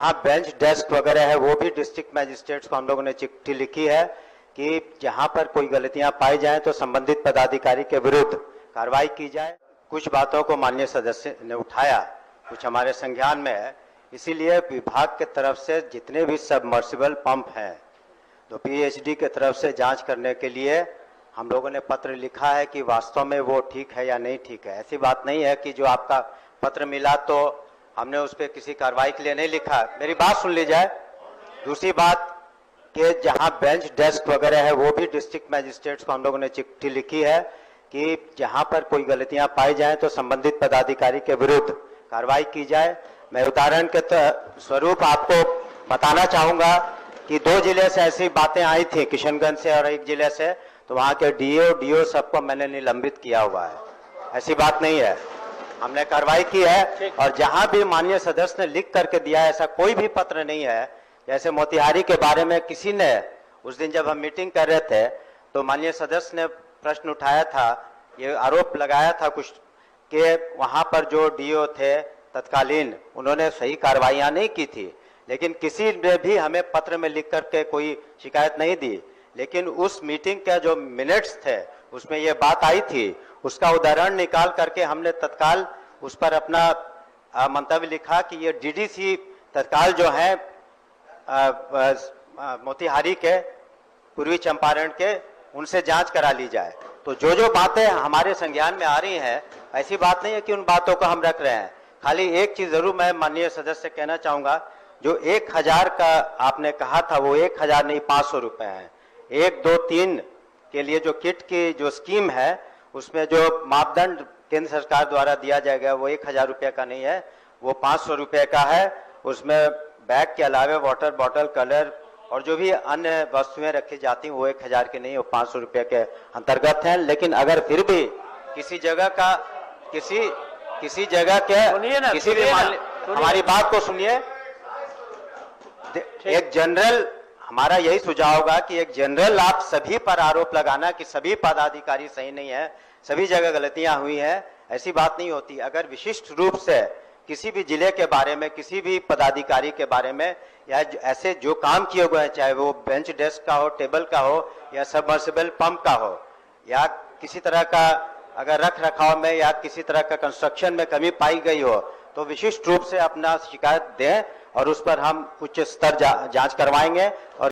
हाँ, bench desk वगैरह है वो भी डिस्ट्रिक्ट मैजिस्ट्रेट्स को हम लोगों ने चिट्ठी लिखी है कि जहां पर कोई गलतियां पाई जाएं तो संबंधित पदाधिकारी के विरुद्ध कार्रवाई की जाए। कुछ बातों को माननीय सदस्य ने उठाया, कुछ हमारे संज्ञान में है, इसीलिए विभाग के तरफ से जितने भी सबमर्सिबल पंप हैं तो पीएचडी के तरफ से जांच करने के लिए हम लोगों ने पत्र लिखा है कि वास्तव में वो ठीक है या नहीं ठीक है। ऐसी बात नहीं है कि जो आपका पत्र मिला तो हमने उस पर किसी कार्रवाई के लिए नहीं लिखा। मेरी बात सुन ली जाए। दूसरी बात कि जहां बेंच डेस्क वगैरह है वो भी डिस्ट्रिक्ट मैजिस्ट्रेट्स को हम लोगों ने चिट्ठी लिखी है कि जहां पर कोई गलतियां पाई जाएं तो संबंधित पदाधिकारी के विरुद्ध कार्रवाई की जाए। मैं उदाहरण के स्वरूप आपको बताना चाहूंगा कि 2 जिले से ऐसी बातें आई थी, किशनगंज से और एक जिले से, तो वहां के डीओ सबको मैंने निलंबित किया हुआ है। ऐसी बात नहीं है, हमने कार्रवाई की है। और जहां भी माननीय सदस्य ने लिख करके दिया है, ऐसा कोई भी पत्र नहीं है। जैसे मोतिहारी के बारे में किसी ने उस दिन जब हम मीटिंग कर रहे थे तो माननीय सदस्य ने प्रश्न उठाया था, ये आरोप लगाया था कुछ कि वहां पर जो डीओ थे तत्कालीन, उन्होंने सही कार्रवाइयां नहीं की थी, लेकिन किसी ने भी हमें पत्र में लिख करके कोई शिकायत नहीं दी। लेकिन उस मीटिंग का जो मिनट्स थे उसमें ये बात आई थी, उसका उदाहरण निकाल करके हमने तत्काल उस पर अपना मंतव्य लिखा कि ये डीडीसी तत्काल जो है मोतिहारी के, पूर्वी चंपारण के, उनसे जांच करा ली जाए। तो जो बातें हमारे संज्ञान में आ रही हैं, ऐसी बात नहीं है कि उन बातों को हम रख रहे हैं। खाली एक चीज जरूर मैं माननीय सदस्य से कहना चाहूंगा, जो 1000 का आपने कहा था वो 1000 नहीं 500 रुपए है। 1, 2, 3 के लिए जो किट की जो स्कीम है उसमें जो मापदंड केंद्र सरकार द्वारा दिया जाएगा वो 1000 रुपये का नहीं है, वो 500 रुपये का है। उसमें बैग के अलावे वाटर बॉटल, कलर और जो भी अन्य वस्तुएं रखी जाती हैं वो 1000 की नहीं, वो 500 रुपये के अंतर्गत हैं। लेकिन अगर फिर भी किसी जगह का किसी जगह के किसी भी हमारी बात को सुनिए। एक जनरल हमारा यही सुझाव होगा कि एक जनरल आप सभी पर आरोप लगाना कि सभी पदाधिकारी सही नहीं है, सभी जगह गलतियां हुई हैं, ऐसी बात नहीं होती। अगर विशिष्ट रूप से किसी भी जिले के बारे में, किसी भी पदाधिकारी के बारे में या ऐसे जो काम किए हुए हैं, चाहे वो बेंच डेस्क का हो, टेबल का हो या सबमर्सिबल पंप का हो, या किसी तरह का अगर रख रखाव में या किसी तरह का कंस्ट्रक्शन में कमी पाई गई हो तो विशिष्ट रूप से अपना शिकायत दें और उस पर हम उच्च स्तर जांच करवाएंगे। और